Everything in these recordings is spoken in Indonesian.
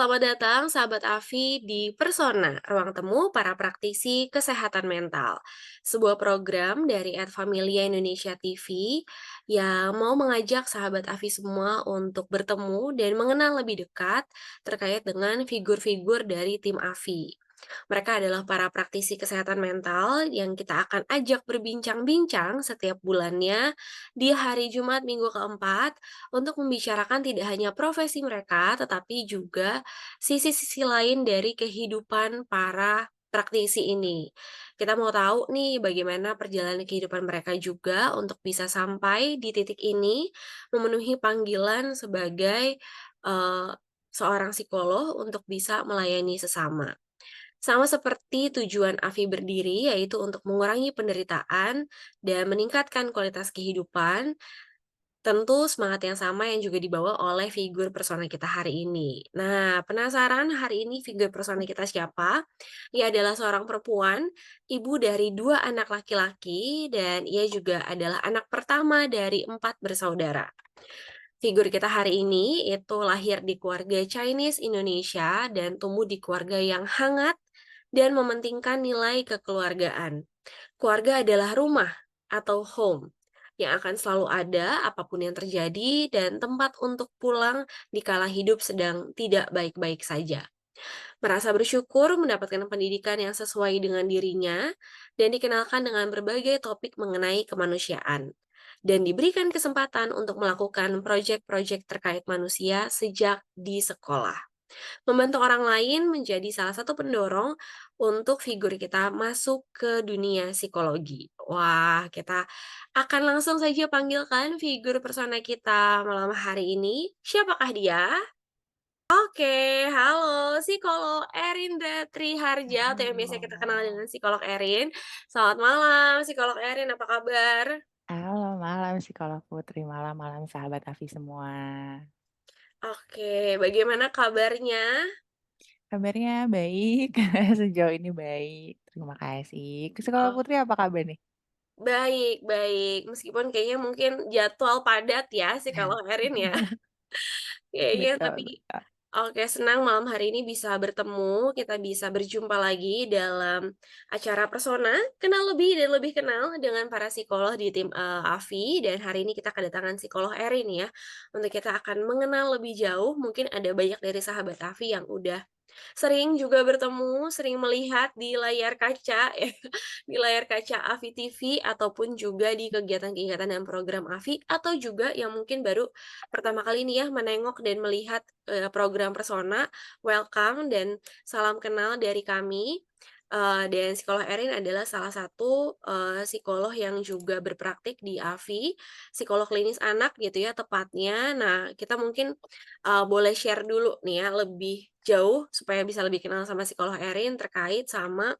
Selamat datang sahabat Afi di Persona, ruang temu para praktisi kesehatan mental. Sebuah program dari Ad Familia Indonesia TV yang mau mengajak sahabat Afi semua untuk bertemu dan mengenal lebih dekat terkait dengan figur-figur dari tim Afi. Mereka adalah para praktisi kesehatan mental yang kita akan ajak berbincang-bincang setiap bulannya di hari Jumat minggu keempat untuk membicarakan tidak hanya profesi mereka, tetapi juga sisi-sisi lain dari kehidupan para praktisi ini. Kita mau tahu nih bagaimana perjalanan kehidupan mereka juga untuk bisa sampai di titik ini, memenuhi panggilan sebagai eh, seorang psikolog untuk bisa melayani sesama. Sama seperti tujuan AFI berdiri, yaitu untuk mengurangi penderitaan dan meningkatkan kualitas kehidupan, tentu semangat yang sama yang juga dibawa oleh figur persona kita hari ini. Nah, penasaran hari ini figur persona kita siapa? Ia adalah seorang perempuan, ibu dari dua anak laki-laki, dan ia juga adalah anak pertama dari 4 bersaudara. Figur kita hari ini itu lahir di keluarga Chinese Indonesia dan tumbuh di keluarga yang hangat dan mementingkan nilai kekeluargaan. Keluarga adalah rumah atau home yang akan selalu ada apapun yang terjadi dan tempat untuk pulang dikala hidup sedang tidak baik-baik saja. Merasa bersyukur mendapatkan pendidikan yang sesuai dengan dirinya dan dikenalkan dengan berbagai topik mengenai kemanusiaan. Dan diberikan kesempatan untuk melakukan proyek-proyek terkait manusia sejak di sekolah. Membantu orang lain menjadi salah satu pendorong untuk figur kita masuk ke dunia psikologi. Wah, kita akan langsung saja panggilkan figur persona kita malam hari ini. Siapakah dia? Oke, halo psikolog Erindra Triharja atau yang biasa kita kenal Halo. dengan psikolog Erin. Selamat malam, psikolog Erin, apa kabar? Halo, malam psikolog Putri, malam malam sahabat Afi semua. Oke, bagaimana kabarnya? Kabarnya baik, sejauh ini baik, terima kasih. Psikolog Oh, Putri apa kabar nih? baik baik, meskipun kayaknya mungkin jadwal padat ya psikolog Erin ya. Kayaknya Betul tapi betul. oke, senang malam hari ini bisa bertemu, kita bisa berjumpa lagi dalam acara Persona, kenal lebih dan lebih kenal dengan para psikolog di tim, AFI, dan hari ini kita kedatangan psikolog Erin ya, untuk kita akan mengenal lebih jauh, mungkin ada banyak dari sahabat AFI yang udah sering juga bertemu, sering melihat di layar kaca ya, di layar kaca AFI TV ataupun juga di kegiatan-kegiatan dan program AFI, atau juga yang mungkin baru pertama kali ini ya menengok dan melihat, program Persona. Welcome dan salam kenal dari kami, dan psikolog Erin adalah salah satu, psikolog yang juga berpraktik di AFI, psikolog klinis anak gitu ya tepatnya. Nah, kita mungkin boleh share dulu nih ya lebih jauh supaya bisa lebih kenal sama psikolog Erin terkait sama,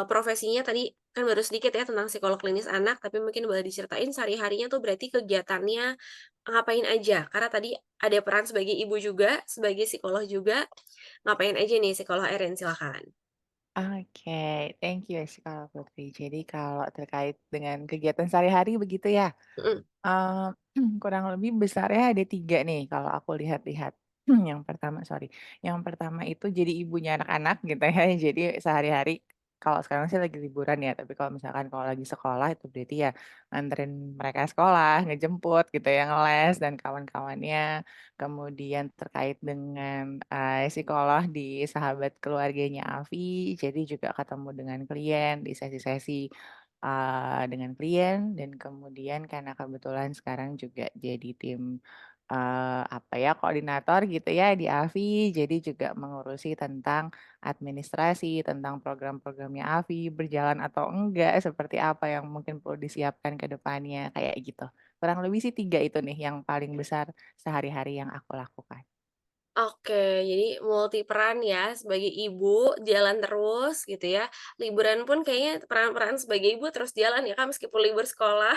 profesinya tadi kan baru sedikit ya tentang psikolog klinis anak, tapi mungkin boleh diceritain sehari-harinya tuh berarti kegiatannya ngapain aja? Karena tadi ada peran sebagai ibu juga, sebagai psikolog juga, ngapain aja nih psikolog Erin? Silakan. Oke, thank you psikolog Putri. Jadi kalau terkait dengan kegiatan sehari-hari begitu ya, Mhm. kurang lebih besarnya ada 3 nih kalau aku lihat-lihat. Yang pertama sorry, yang pertama itu jadi ibunya anak-anak gitu ya. Jadi sehari-hari kalau sekarang sih lagi liburan ya, tapi kalau misalkan kalau lagi sekolah itu berarti ya nganterin mereka sekolah, ngejemput gitu ya, ngeles dan kawan-kawannya. Kemudian terkait dengan, psikolog di sahabat keluarganya Afi, jadi juga ketemu dengan klien di sesi-sesi dengan klien dan kemudian karena kebetulan sekarang juga jadi tim, apa ya, koordinator gitu ya di AFI, jadi juga mengurusi tentang administrasi, tentang program-programnya AFI, berjalan atau enggak, seperti apa yang mungkin perlu disiapkan ke depannya, kayak gitu. Kurang lebih sih 3 itu nih yang paling besar sehari-hari yang aku lakukan. Oke, jadi multiperan ya, sebagai ibu jalan terus gitu ya, liburan pun kayaknya peran-peran sebagai ibu terus jalan ya Kak, meskipun libur sekolah,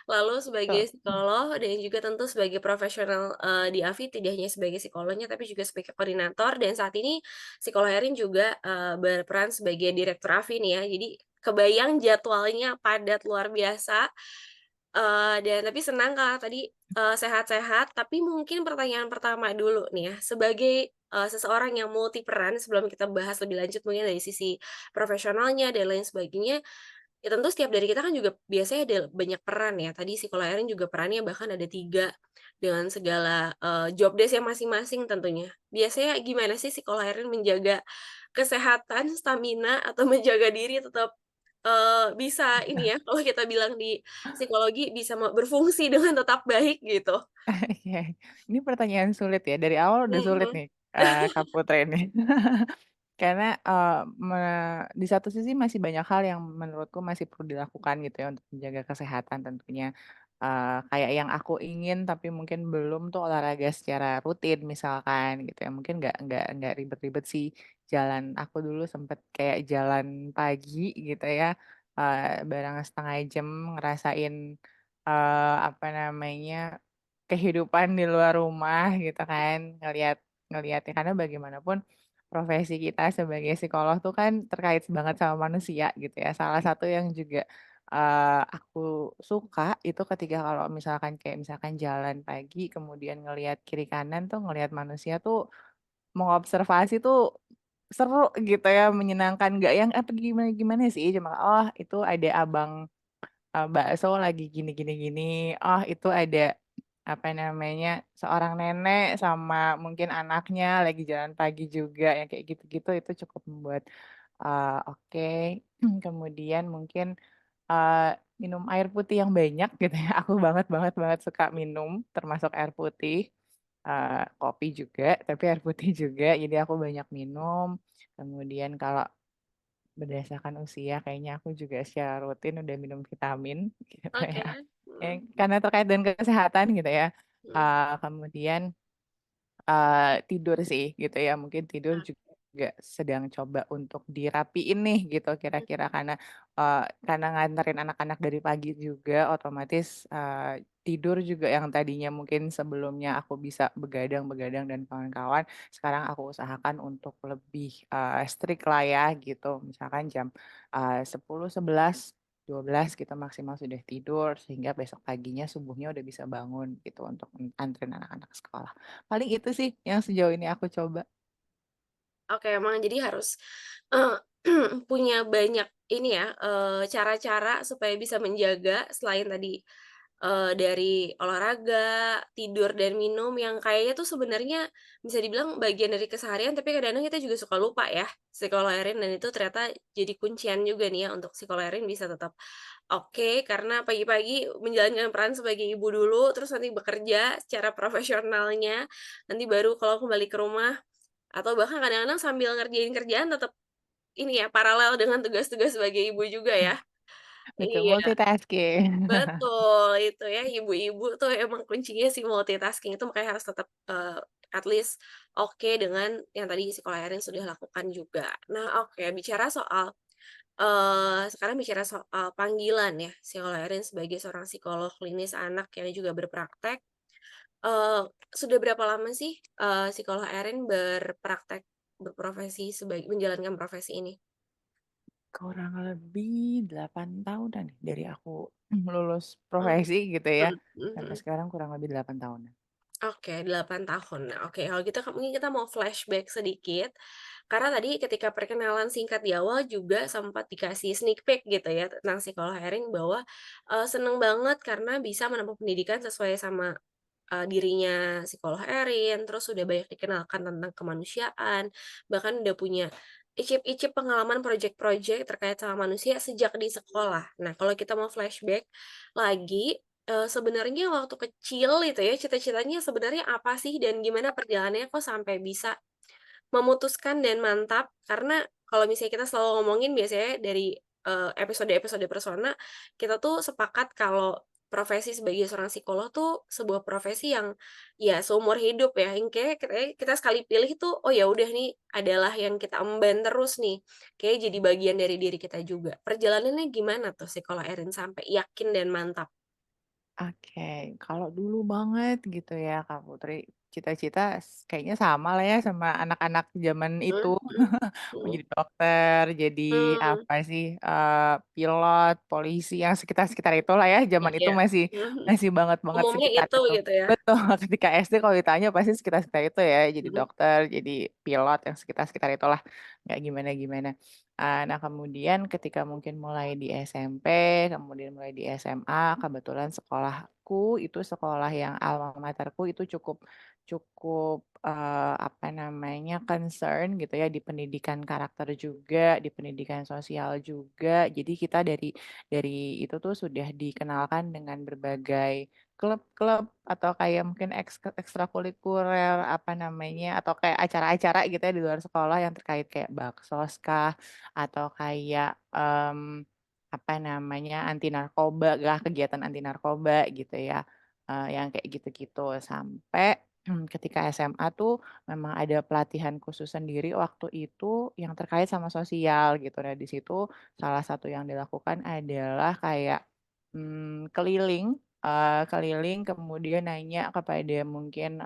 lalu sebagai Betul. psikolog dan juga tentu sebagai profesional, di AFI tidak hanya sebagai psikolognya tapi juga sebagai koordinator dan saat ini psikolog Erin juga, berperan sebagai direktur AFI nih ya, jadi kebayang jadwalnya padat luar biasa. Dan tapi senang Kak tadi, sehat-sehat, tapi mungkin pertanyaan pertama dulu nih ya, sebagai seseorang yang multiperan sebelum kita bahas lebih lanjut mungkin dari sisi profesionalnya dan lain sebagainya, ya tentu setiap dari kita kan juga biasanya ada banyak peran ya. Tadi psikolog Erin juga perannya bahkan ada 3 dengan segala, job desk-nya masing-masing tentunya. Biasanya gimana sih psikolog Erin menjaga kesehatan, stamina, atau menjaga diri tetap, bisa ini ya, kalau kita bilang di psikologi bisa berfungsi dengan tetap baik gitu? Iya, ini pertanyaan sulit ya, dari awal udah sulit Mhm, nih, Kak Putri ini. Karena, di satu sisi masih banyak hal yang menurutku masih perlu dilakukan gitu ya untuk menjaga kesehatan tentunya. Kayak yang aku ingin tapi mungkin belum tuh olahraga secara rutin misalkan gitu ya, mungkin nggak ribet-ribet sih. Aku dulu sempet kayak jalan pagi gitu ya, bareng setengah jam ngerasain, apa namanya, kehidupan di luar rumah gitu kan, ngelihat ya karena bagaimanapun profesi kita sebagai psikolog tuh kan terkait banget sama manusia gitu ya. Salah satu yang juga, aku suka itu ketika kalau misalkan jalan pagi kemudian ngelihat kiri kanan tuh ngelihat manusia tuh mengobservasi tuh seru gitu ya, menyenangkan, nggak yang, apa gimana-gimana sih, cuma, "Oh itu ada abang bakso lagi gini gini gini, oh itu ada, apa namanya, seorang nenek sama mungkin anaknya lagi jalan pagi juga, yang kayak gitu-gitu itu cukup membuat, oke. Kemudian mungkin, minum air putih yang banyak gitu ya, aku banget banget banget suka minum, termasuk air putih, kopi juga, tapi air putih juga, jadi aku banyak minum. Kemudian kalau berdasarkan usia kayaknya aku juga secara rutin udah minum vitamin gitu oke, ya, mhm, karena terkait dengan kesehatan gitu ya. mhm, Kemudian, tidur sih gitu ya, mungkin tidur juga sedang coba untuk dirapiin nih gitu mhm, kira-kira karena nganterin anak-anak dari pagi juga otomatis, tidur juga yang tadinya mungkin sebelumnya aku bisa begadang-begadang dan kawan-kawan, sekarang aku usahakan untuk lebih, strict lah ya gitu. Misalkan jam, 10, 11, 12 gitu maksimal sudah tidur sehingga besok paginya subuhnya udah bisa bangun gitu untuk anterin anak-anak sekolah. Paling itu sih yang sejauh ini aku coba. oke emang jadi harus, eee, punya banyak ini ya, cara-cara supaya bisa menjaga selain tadi, dari olahraga, tidur, dan minum yang kayaknya tuh sebenarnya bisa dibilang bagian dari keseharian, tapi kadang-kadang kita juga suka lupa ya, psikologerin dan itu ternyata jadi kuncian juga nih ya untuk psikologerin bisa tetap oke, karena pagi-pagi menjalankan peran sebagai ibu dulu, terus nanti bekerja secara profesionalnya, nanti baru kalau kembali ke rumah atau bahkan kadang-kadang sambil ngerjain kerjaan tetap ini ya, paralel dengan tugas-tugas sebagai ibu juga ya. Betul, Iya, multitasking. betul, itu ya, ibu-ibu tuh emang kuncinya sih multitasking itu makanya harus tetap, at least oke dengan yang tadi psikolog Erin sudah lakukan juga. Nah, oke, bicara soal sekarang bicara soal panggilan ya, psikolog Erin sebagai seorang psikolog klinis anak yang juga berpraktek, eee, sudah berapa lama sih, psikolog Erin berpraktek, berprofesi menjalankan profesi ini? Kurang lebih 8 tahunan nih dari aku lulus Oh, profesi gitu ya, mhm, mhm, sampai mhm. sekarang kurang lebih 8 tahunan. Oke, 8 tahun. Nah, oke, kalau gitu mungkin kita mau flashback sedikit, karena tadi ketika perkenalan singkat di awal juga sempat dikasih sneak peek gitu ya tentang psikolog Erin bahwa, seneng banget karena bisa menempuh pendidikan sesuai sama, dirinya psikolog Erin, terus sudah banyak dikenalkan tentang kemanusiaan, bahkan udah punya icip-icip pengalaman project-project terkait sama manusia sejak di sekolah. Nah, kalau kita mau flashback lagi, sebenarnya waktu kecil itu ya, cita-citanya sebenarnya apa sih dan gimana perjalanannya kok sampai bisa memutuskan dan mantap? Karena kalau misalnya kita selalu ngomongin biasanya dari, episode-episode Persona, kita tuh sepakat kalau profesi sebagai seorang psikolog tuh sebuah profesi yang ya seumur hidup ya, yang kayaknya kita sekali pilih tuh, oh ya udah nih adalah yang kita emban terus nih, kayak jadi bagian dari diri kita juga. Perjalanannya gimana tuh psikolog Erin sampai yakin dan mantap? Oke, kalau dulu banget gitu ya Kak Putri, cita-cita kayaknya sama lah ya sama anak-anak zaman itu. Mhm mhm Mau mhm. jadi dokter, jadi Mmm, apa sih, pilot, polisi, yang sekitar-sekitar itulah ya, zaman itu iya. masih Mhm mhm. masih banget banget Umumnya sekitar itu itu. gitu ya? Betul, ketika SD kalau ditanya pasti sekitar-sekitar itu ya, jadi Mhm dokter, jadi pilot, yang sekitar-sekitar itulah, nggak gimana-gimana. Nah kemudian ketika mungkin mulai di SMP, kemudian mulai di SMA, kebetulan sekolahku itu sekolah yang alma materku itu cukup cukup, apa namanya, concern gitu ya di pendidikan karakter juga, di pendidikan sosial juga. Jadi kita dari itu tuh sudah dikenalkan dengan berbagai klub-klub atau kayak mungkin ekstrakurikuler, apa namanya, atau kayak acara-acara gitu ya di luar sekolah yang terkait kayak baksos kah, atau kayak, apa namanya, anti narkoba kah, kegiatan anti narkoba gitu ya, yang kayak gitu-gitu. Sampai, ketika SMA tuh memang ada pelatihan khusus sendiri waktu itu yang terkait sama sosial gitu. Nah di situ salah satu yang dilakukan adalah kayak, keliling kemudian nanya kepada mungkin,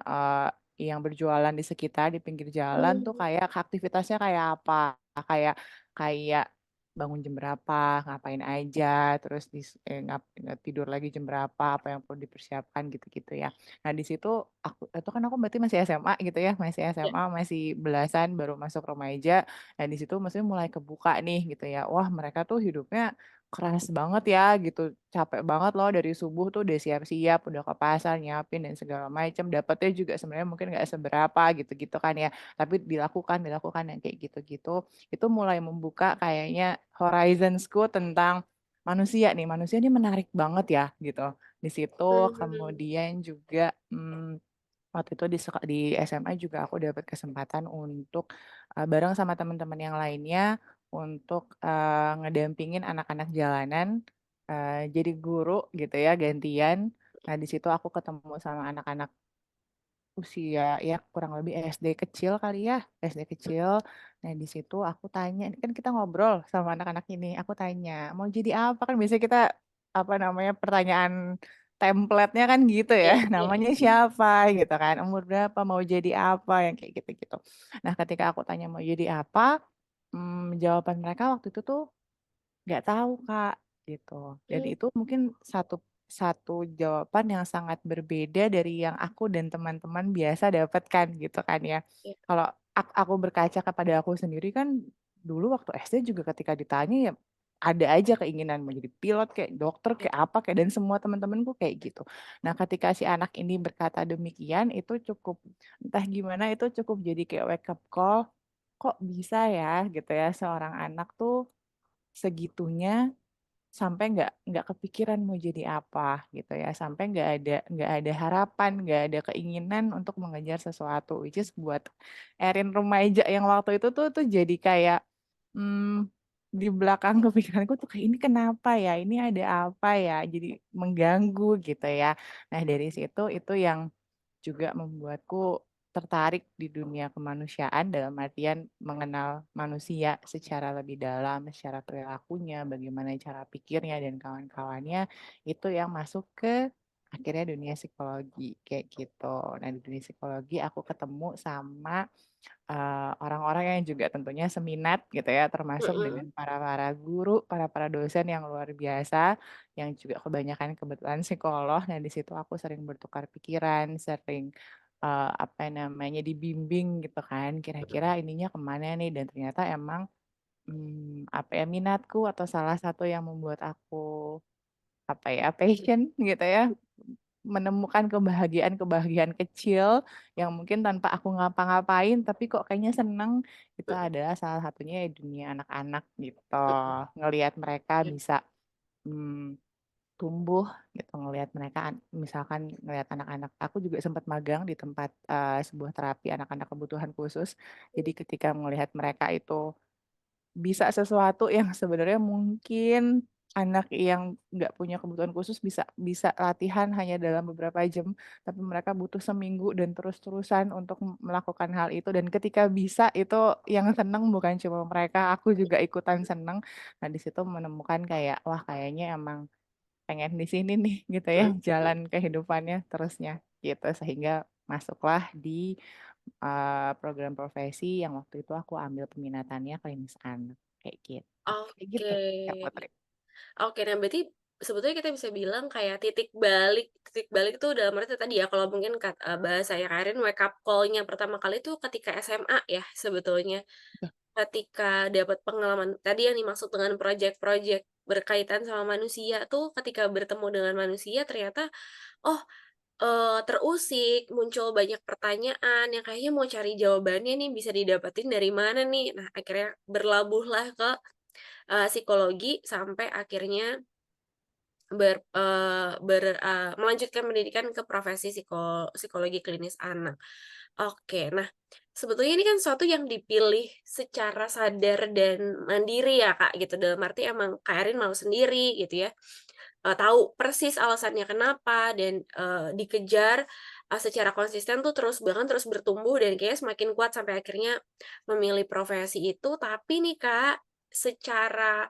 yang berjualan di sekitar, di pinggir jalan tuh mhm. kayak aktivitasnya kayak apa, kayak kayak bangun jam berapa, ngapain aja, terus tidur lagi jam berapa, apa yang perlu dipersiapkan gitu-gitu ya. Nah di situ itu kan aku berarti masih SMA gitu ya, masih Ya, SMA, masih belasan baru masuk remaja. Nah di situ maksudnya mulai kebuka nih gitu ya, wah mereka tuh hidupnya keras banget ya gitu, capek banget loh dari subuh tuh udah siap-siap, udah ke pasar nyiapin dan segala macam, dapetnya juga sebenarnya mungkin nggak seberapa gitu-gitu kan ya, tapi dilakukan dilakukan yang kayak gitu-gitu, itu mulai membuka kayaknya horizons-ku tentang manusia nih, manusia ini menarik banget ya gitu. Di situ mhm. kemudian juga, waktu itu di SMA juga aku dapat kesempatan untuk, bareng sama teman-teman yang lainnya untuk, ngedampingin anak-anak jalanan, jadi guru gitu ya gantian. Nah di situ aku ketemu sama anak-anak usia ya kurang lebih SD kecil kali ya, SD kecil. Nah di situ aku tanya, kan kita ngobrol sama anak-anak ini, aku tanya, "Mau jadi apa?" Kan biasanya kita, apa namanya, pertanyaan template-nya kan gitu ya, Iya iya. "Namanya siapa?" Gitu kan, "Umur berapa? Mau jadi apa?" Yang kayak gitu-gitu. Nah ketika aku tanya mau jadi apa, jawaban mereka waktu itu tuh nggak tahu, Kak, gitu. Dan Mmm, itu mungkin satu satu jawaban yang sangat berbeda dari yang aku dan teman-teman biasa dapatkan gitu kan ya. iya. Kalau aku berkaca kepada aku sendiri kan dulu waktu SD juga ketika ditanya ya ada aja keinginan mau jadi pilot kayak dokter Iya. kayak apa kayak dan semua teman-temanku kayak gitu. Nah, ketika si anak ini berkata demikian itu cukup entah gimana itu cukup jadi kayak wake up call, kok bisa ya gitu ya seorang anak tuh segitunya sampai nggak kepikiran mau jadi apa gitu ya, sampai nggak ada harapan, nggak ada keinginan untuk mengejar sesuatu, which is buat Erin remaja yang waktu itu tuh jadi kayak, mmm, di belakang kepikiranku tuh kayak, "Ini kenapa ya? Ini ada apa ya?" Jadi mengganggu gitu ya. Nah dari situ itu yang juga membuatku tertarik di dunia kemanusiaan dalam artian mengenal manusia secara lebih dalam, secara perilakunya, bagaimana cara pikirnya dan kawan-kawannya, itu yang masuk ke akhirnya dunia psikologi, kayak gitu. Nah, di dunia psikologi aku ketemu sama, orang-orang yang juga tentunya seminat gitu ya, termasuk Mhm. dengan para-para guru, para-para dosen yang luar biasa, yang juga kebanyakan kebetulan psikolog. Nah, di situ aku sering bertukar pikiran, sering, apa namanya, dibimbing gitu kan, kira-kira ininya kemana nih, dan ternyata emang, apa ya, minatku atau salah satu yang membuat aku, apa ya, passion gitu ya, menemukan kebahagiaan-kebahagiaan kecil yang mungkin tanpa aku ngapa-ngapain, tapi kok kayaknya seneng, itu Mhm adalah salah satunya ya dunia anak-anak gitu. mhm. Ngelihat mereka Iya. bisa, mmm, tumbuh gitu, ngelihat mereka misalkan ngelihat anak-anak aku juga sempat magang di tempat, sebuah terapi anak-anak kebutuhan khusus. Jadi ketika melihat mereka itu bisa sesuatu yang sebenarnya mungkin anak yang nggak punya kebutuhan khusus bisa bisa latihan hanya dalam beberapa jam, tapi mereka butuh seminggu dan terus-terusan untuk melakukan hal itu dan ketika bisa itu yang seneng bukan cuma mereka, aku juga ikutan seneng. Nah, di situ menemukan kayak, wah kayaknya emang pengen di sini nih gitu ya Mhm mhm. jalan kehidupannya terusnya gitu, sehingga masuklah di, program profesi yang waktu itu aku ambil peminatannya klinis anak, kayak gitu. Kayak Oke. gitu, Kak Putri. Oke, nah berarti sebetulnya kita bisa bilang kayak titik balik itu dalam arti tadi ya, kalau mungkin bahasanya Karin wake up call-nya pertama kali itu ketika SMA ya sebetulnya. Betul. Ketika dapat pengalaman tadi yang dimaksud dengan project-project berkaitan sama manusia tuh ketika bertemu dengan manusia ternyata, oh, terusik, muncul banyak pertanyaan yang kayaknya mau cari jawabannya nih bisa didapetin dari mana nih. Nah akhirnya berlabuhlah ke, psikologi sampai akhirnya melanjutkan pendidikan ke profesi psikologi klinis anak. Oke, nah sebetulnya ini kan sesuatu yang dipilih secara sadar dan mandiri ya, Kak, gitu. Dalam arti emang Kak Erin mau sendiri gitu ya, tahu persis alasannya kenapa dan, dikejar, secara konsisten tuh terus bahkan terus bertumbuh dan kayaknya semakin kuat sampai akhirnya memilih profesi itu. Tapi nih, Kak, secara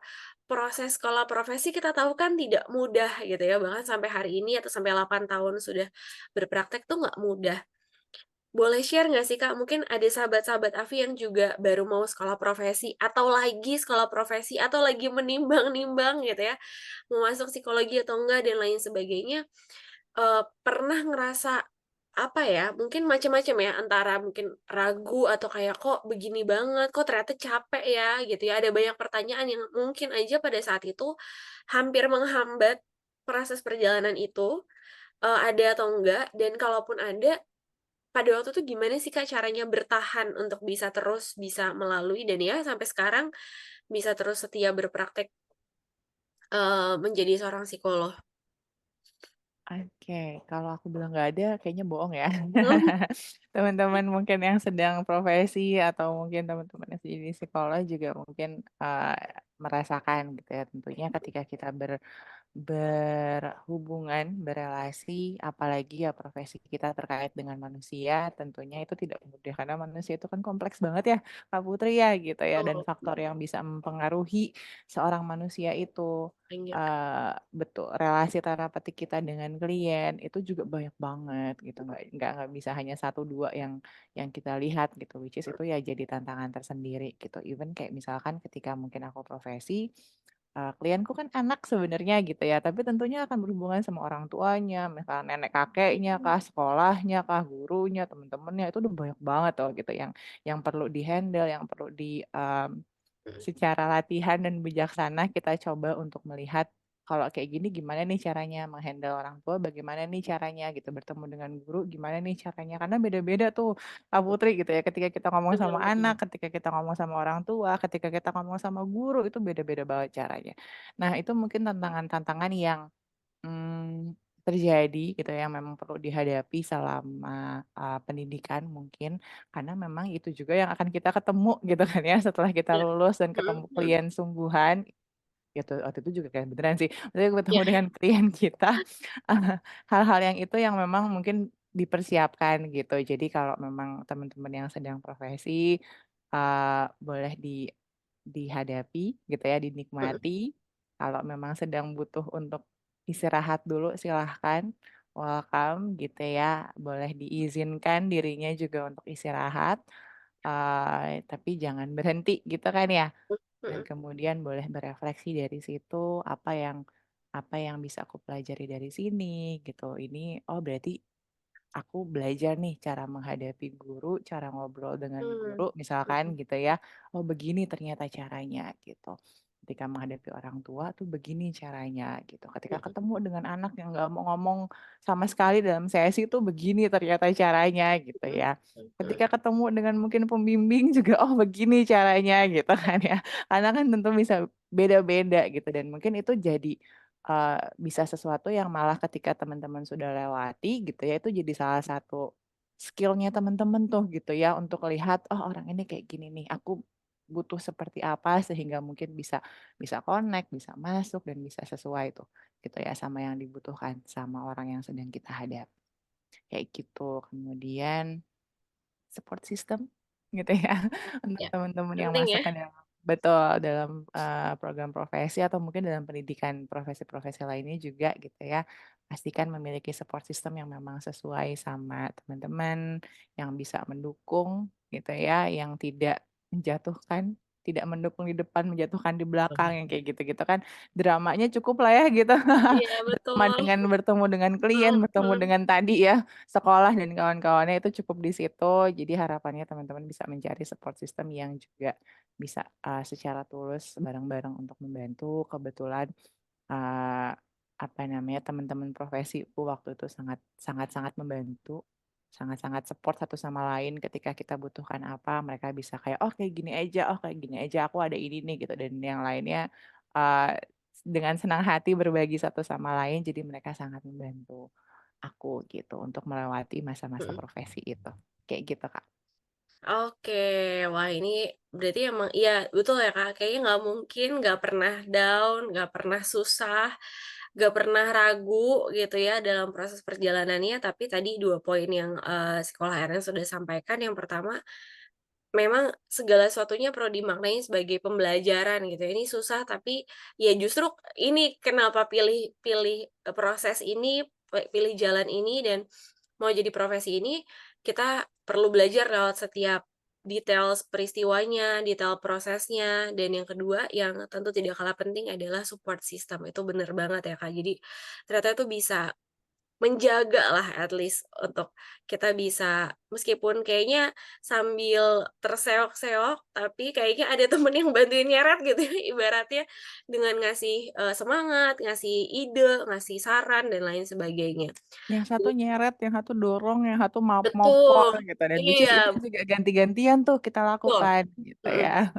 proses sekolah profesi kita tahu kan tidak mudah gitu ya, bahkan sampai hari ini atau sampai 8 tahun sudah berpraktek tuh nggak mudah. Boleh share nggak sih, Kak, mungkin ada sahabat-sahabat Afi yang juga baru mau sekolah profesi, atau lagi sekolah profesi, atau lagi menimbang-nimbang gitu ya, mau masuk psikologi atau enggak dan lain sebagainya, pernah ngerasa, apa ya, mungkin macam-macam ya, antara mungkin ragu atau kayak, "Kok begini banget? Kok ternyata capek ya?" Gitu ya, ada banyak pertanyaan yang mungkin aja pada saat itu hampir menghambat proses perjalanan itu, ada atau enggak, dan kalaupun ada, pada waktu itu gimana sih, Kak, caranya bertahan untuk bisa terus bisa melalui dan ya sampai sekarang bisa terus setia berpraktek, menjadi seorang psikolog? Oke, kalau aku bilang nggak ada, kayaknya bohong ya. Mhm, Teman-teman mungkin yang sedang profesi atau mungkin teman-teman yang jadi psikolog juga mungkin, merasakan gitu ya, tentunya ketika kita berhubungan, berelasi, apalagi ya profesi kita terkait dengan manusia, tentunya itu tidak mudah karena manusia itu kan kompleks banget ya, Kak Putri ya gitu ya, dan betul, faktor yang bisa mempengaruhi seorang manusia itu, banyak, betul, relasi terapeutik kita dengan klien itu juga banyak banget gitu, nggak bisa hanya satu 2 yang kita lihat gitu, which is itu ya jadi tantangan tersendiri gitu. Even kayak misalkan ketika mungkin aku profesi, klienku kan anak sebenarnya gitu ya, tapi tentunya akan berhubungan sama orang tuanya, misalnya nenek kakeknya mhm, kah, sekolahnya kah, gurunya, temen-temennya, itu udah banyak banget tuh gitu yang perlu di-handle, yang perlu mhm, secara latihan dan bijaksana kita coba untuk melihat, kalau kayak gini gimana nih caranya meng-handle orang tua, bagaimana nih caranya gitu, bertemu dengan guru gimana nih caranya, karena beda-beda tuh Kak Putri gitu ya, ketika kita ngomong bener sama bener, anak, ketika kita ngomong sama orang tua, ketika kita ngomong sama guru, itu beda-beda banget caranya. Nah itu mungkin tantangan-tantangan yang, terjadi gitu ya, yang memang perlu dihadapi selama, pendidikan mungkin, karena memang itu juga yang akan kita ketemu gitu kan ya, setelah kita iya, lulus dan mhm ketemu mhm, klien sungguhan, gitu, waktu itu juga kayak beneran sih, maksudnya ketemu iya, dengan klien kita, hal-hal yang itu yang memang mungkin dipersiapkan gitu. Jadi kalau memang teman-teman yang sedang profesi, boleh dihadapi gitu ya, mhm dinikmati. Kalau memang sedang butuh untuk istirahat dulu silahkan, welcome gitu ya, boleh diizinkan dirinya juga untuk istirahat, tapi jangan berhenti gitu kan ya. Dan mhm kemudian boleh berefleksi dari situ, apa yang bisa aku pelajari dari sini gitu. Ini, oh berarti aku belajar nih cara menghadapi guru, cara ngobrol dengan mhm guru misalkan mhm gitu ya. Oh begini ternyata caranya gitu. Ketika menghadapi orang tua tuh begini caranya gitu. Ketika mhm ketemu dengan anak yang nggak mau ngomong sama sekali dalam sesi tuh begini ternyata caranya gitu mhm ya. mhm, Ketika ketemu dengan mungkin pembimbing juga, oh begini caranya gitu kan ya. Karena kan tentu bisa beda-beda gitu dan mungkin itu jadi bisa sesuatu yang malah ketika teman-teman sudah lewati gitu ya, itu jadi salah satu skill-nya teman-teman tuh gitu ya, untuk lihat, "Oh orang ini kayak gini nih, aku butuh seperti apa?" Sehingga mungkin bisa bisa connect, bisa masuk, dan bisa sesuai tuh gitu ya, sama yang dibutuhkan sama orang yang sedang kita hadapi, kayak gitu. Kemudian support system gitu ya, untuk iya, teman-teman yang penting masuk ya, ke dalam. Betul, dalam, program profesi atau mungkin dalam pendidikan profesi-profesi lainnya juga gitu ya, pastikan memiliki support system yang memang sesuai sama teman-teman, yang bisa mendukung gitu ya, yang tidak menjatuhkan, tidak mendukung di depan, menjatuhkan di belakang, yang kayak gitu-gitu kan dramanya cukup lah ya gitu. Iya Drama betul, dengan bertemu dengan klien, mhm bertemu mhm, dengan tadi ya, sekolah dan kawan-kawannya itu cukup di situ. Jadi harapannya teman-teman bisa mencari support system yang juga bisa, secara tulus bareng-bareng untuk membantu. Kebetulan, eee, apa namanya, teman-teman profesiku waktu itu sangat-sangat membantu, sangat-sangat support satu sama lain ketika kita butuhkan apa, mereka bisa kayak, "Oh kayak gini aja oh kayak gini aja, aku ada ini nih," gitu, dan yang lainnya, eee, dengan senang hati berbagi satu sama lain, jadi mereka sangat membantu aku gitu untuk melewati masa-masa mhm. profesi itu, kayak gitu, Kak. Oke, wah ini berarti emang iya betul ya Kak, kayaknya nggak mungkin nggak pernah down, nggak pernah susah, nggak pernah ragu gitu ya dalam proses perjalanannya, tapi tadi 2 poin yang, psikolog akhirnya sudah sampaikan, yang pertama memang segala sesuatunya perlu dimaknai sebagai pembelajaran gitu ya, ini susah tapi ya justru ini kenapa pilih pilih, proses ini, pilih jalan ini dan mau jadi profesi ini, kita perlu belajar lewat setiap detail peristiwanya, detail prosesnya, dan yang kedua yang tentu tidak kalah penting adalah support system, itu bener banget ya Kak. Jadi ternyata itu bisa menjaga lah at least untuk kita bisa meskipun kayaknya sambil terseok-seok, tapi kayaknya ada temen yang bantuin nyeret gitu ya ibaratnya dengan ngasih, semangat, ngasih ide, ngasih saran, dan lain sebagainya. Yang satu nyeret, yang satu dorong, yang satu mopor Betul, gitu dan which is iya, itu juga ganti-gantian tuh kita betul, lakukan gitu mhm, ya.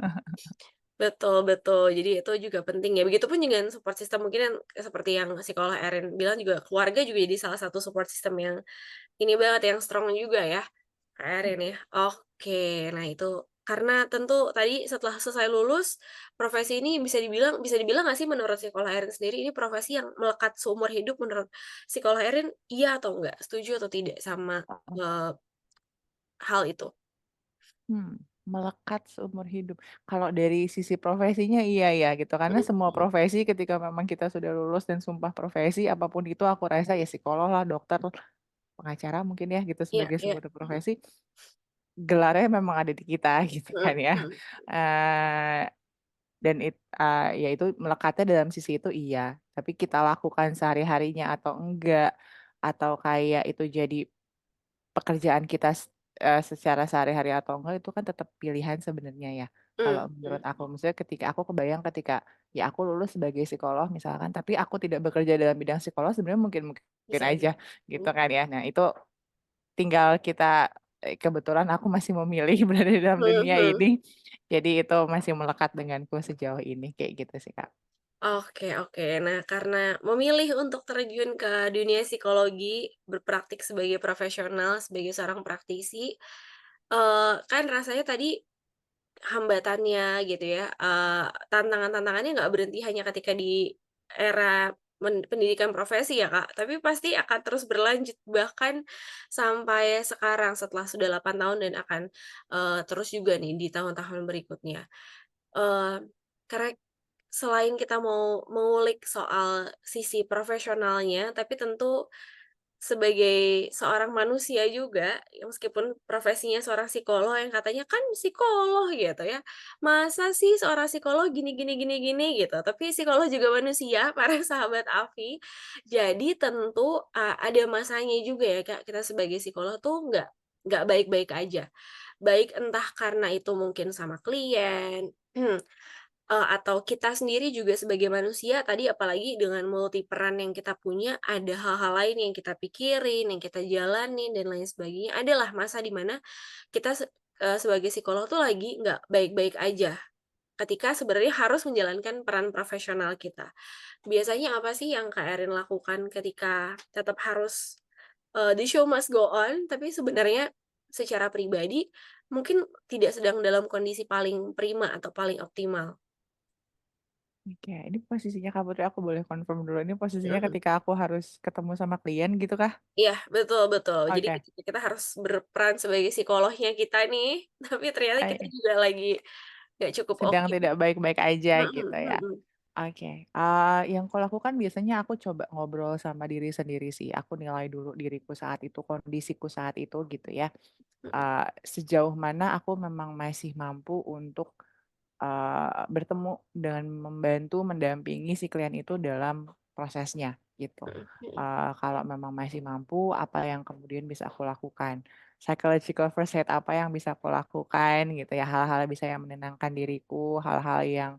betul betul. Jadi itu juga penting ya, begitupun dengan support system mungkin yang seperti yang psikolog Erin bilang juga keluarga juga jadi salah satu support system yang ini banget, yang strong juga ya, Kak Erin ya. Oke, nah itu karena tentu tadi setelah selesai lulus, profesi ini bisa dibilang nggak sih menurut psikolog Erin sendiri ini profesi yang melekat seumur hidup menurut psikolog Erin, iya atau enggak? Setuju atau tidak sama, eee, hal itu? Melekat seumur hidup. Kalau dari sisi profesinya iya ya gitu, karena Mhm semua mhm. profesi ketika memang kita sudah lulus dan sumpah profesi, apapun itu aku rasa ya psikolog lah, dokter, pengacara mungkin ya gitu Iya sebagai iya. sebuah profesi, gelarnya memang ada di kita gitu Mhm kan ya. mhm. Eee Dan ya itu melekatnya dalam sisi itu iya, tapi kita lakukan sehari-harinya atau enggak, atau kayak itu jadi pekerjaan kita secara sehari-hari atau enggak itu kan tetap pilihan sebenarnya ya, kalau menurut Mhm. aku. Maksudnya ketika aku kebayang ketika, ya aku lulus sebagai psikolog misalkan, tapi aku tidak bekerja dalam bidang psikolog sebenarnya mungkin mungkin Bisa aja. aja gitu Mhm. kan ya. Nah itu tinggal kita kebetulan aku masih memilih berada di dalam Mhm dunia mhm. ini, jadi itu masih melekat denganku sejauh ini, kayak gitu sih, Kak. Oke oke. Nah, karena memilih untuk terjun ke dunia psikologi, berpraktik sebagai profesional, sebagai seorang praktisi, kan rasanya tadi hambatannya gitu ya, tantangan-tantangannya nggak berhenti hanya ketika di era pendidikan profesi ya, Kak, tapi pasti akan terus berlanjut bahkan sampai sekarang setelah sudah 8 tahun dan akan, terus juga nih di tahun-tahun berikutnya. Eee, karena selain kita mau mengulik soal sisi profesionalnya, tapi tentu sebagai seorang manusia juga, ya meskipun profesinya seorang psikolog yang katanya, "Kan psikolog," gitu ya, "masa sih seorang psikolog gini gini gini gini," gitu. Tapi psikolog juga manusia, para sahabat Afi. Jadi tentu, ada masanya juga ya, Kak, kita sebagai psikolog tuh nggak baik-baik aja. Baik entah karena itu mungkin sama klien, atau kita sendiri juga sebagai manusia tadi apalagi dengan multi peran yang kita punya, ada hal-hal lain yang kita pikirin, yang kita jalanin dan lain sebagainya. Adalah masa di mana kita sebagai psikolog tuh lagi nggak baik-baik aja, ketika sebenarnya harus menjalankan peran profesional kita. Biasanya apa sih yang Kak Erin lakukan ketika tetap harus, the show must go on, tapi sebenarnya secara pribadi mungkin tidak sedang dalam kondisi paling prima atau paling optimal? Oke, ini posisinya Kak Putri aku boleh confirm dulu, ini posisinya Mhm. ketika aku harus ketemu sama klien gitu kah? Iya, betul betul. Jadi Oke, ketika kita harus berperan sebagai psikolognya kita nih, tapi ternyata kita oke. juga lagi nggak cukup sedang oke. tidak baik-baik aja Mhm gitu ya. mhm Oke, yang kulakukan biasanya aku coba ngobrol sama diri sendiri sih, aku nilai dulu diriku saat itu, kondisiku saat itu gitu ya, mhm sejauh mana aku memang masih mampu untuk bertemu dan membantu mendampingi si klien itu dalam prosesnya gitu. mhm mhm Kalau memang masih mampu, apa yang kemudian bisa aku lakukan. Psychological first aid apa yang bisa aku lakukan gitu ya, hal-hal bisa yang menenangkan diriku, hal-hal yang,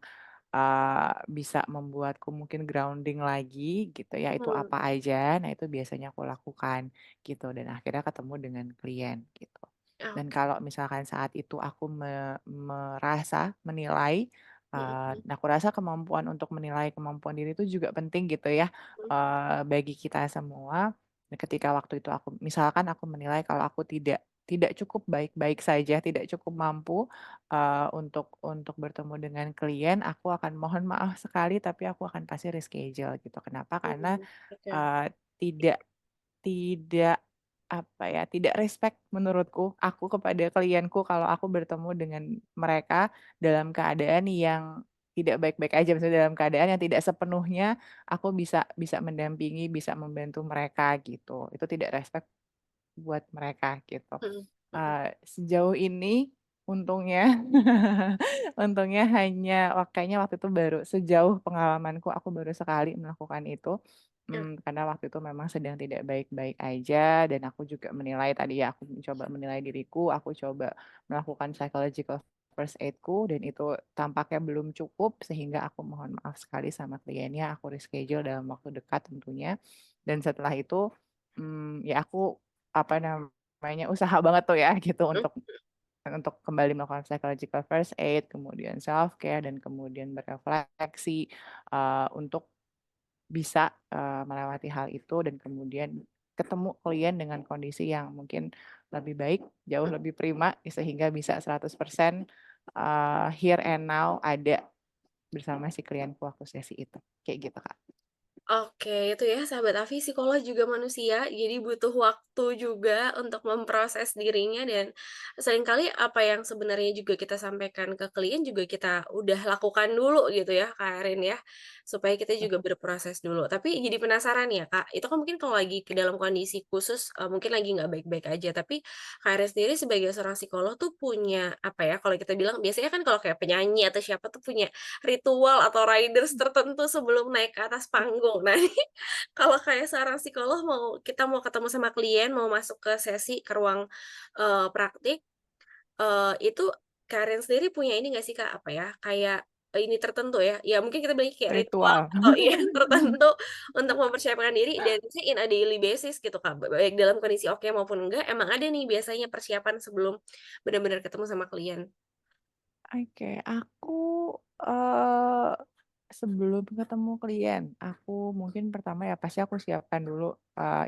bisa membuatku mungkin grounding lagi gitu ya, itu mhm. apa aja, nah itu biasanya aku lakukan gitu dan akhirnya ketemu dengan klien gitu. Dan Oke. kalau misalkan saat itu aku merasa, menilai, Mhm mhm aku rasa kemampuan untuk menilai kemampuan diri itu juga penting gitu ya, mhm bagi kita semua. Dan ketika waktu itu aku misalkan aku menilai kalau aku tidak cukup baik-baik saja, tidak cukup mampu, untuk bertemu dengan klien, aku akan mohon maaf sekali tapi aku akan pasti reschedule gitu. Kenapa? Karena, mhm. Oke. eee, tidak, apa ya, tidak respect menurutku, aku kepada klienku kalau aku bertemu dengan mereka dalam keadaan yang tidak baik-baik aja, maksudnya dalam keadaan yang tidak sepenuhnya aku bisa bisa mendampingi, bisa membantu mereka gitu. Itu tidak respect buat mereka gitu. Mhm mhm Sejauh ini untungnya untungnya hanya kayaknya waktu itu baru sejauh pengalamanku aku baru sekali melakukan itu, mhm karena waktu itu memang sedang tidak baik-baik aja dan aku juga menilai tadi ya, aku mencoba menilai diriku, aku coba melakukan psychological first aid-ku dan itu tampaknya belum cukup sehingga aku mohon maaf sekali sama kliennya, aku reschedule dalam waktu dekat tentunya. Dan setelah itu, ya aku, apa namanya, usaha banget tuh ya gitu mhm untuk kembali melakukan psychological first aid, kemudian self-care, dan kemudian berefleksi, untuk bisa, melewati hal itu dan kemudian ketemu klien dengan kondisi yang mungkin lebih baik, jauh mhm. lebih prima, sehingga bisa 100% here and now ada bersama si klienku waktu sesi itu, kayak gitu, Kak. Oke, itu ya sahabat Afi, psikolog juga manusia, jadi butuh waktu juga untuk memproses dirinya dan seringkali apa yang sebenarnya juga kita sampaikan ke klien juga kita udah lakukan dulu gitu ya, Kak Erin ya, supaya kita juga berproses dulu. Tapi jadi penasaran ya Kak, itu kan mungkin kalau lagi ke dalam kondisi khusus, mungkin lagi nggak baik-baik aja, tapi Kak Erin sendiri sebagai seorang psikolog tuh punya apa ya, kalau kita bilang biasanya kan kalau kayak penyanyi atau siapa tuh punya ritual atau riders tertentu sebelum naik ke atas panggung. Nah, ini kalau kayak seorang psikolog kita mau ketemu sama klien, mau masuk ke sesi, ke ruang, praktik, itu Karen sendiri punya ini nggak sih, Kak, apa ya, kayak, ini tertentu ya, ya mungkin kita bilangnya kayak ritual Ritual. atau iya tertentu untuk mempersiapkan diri dan misalnya in a daily basis gitu, Kak, baik dalam kondisi oke maupun enggak, emang ada nih biasanya persiapan sebelum benar-benar ketemu sama klien? Oke, aku, eee, sebelum ketemu klien, aku mungkin pertama ya pasti aku siapkan dulu,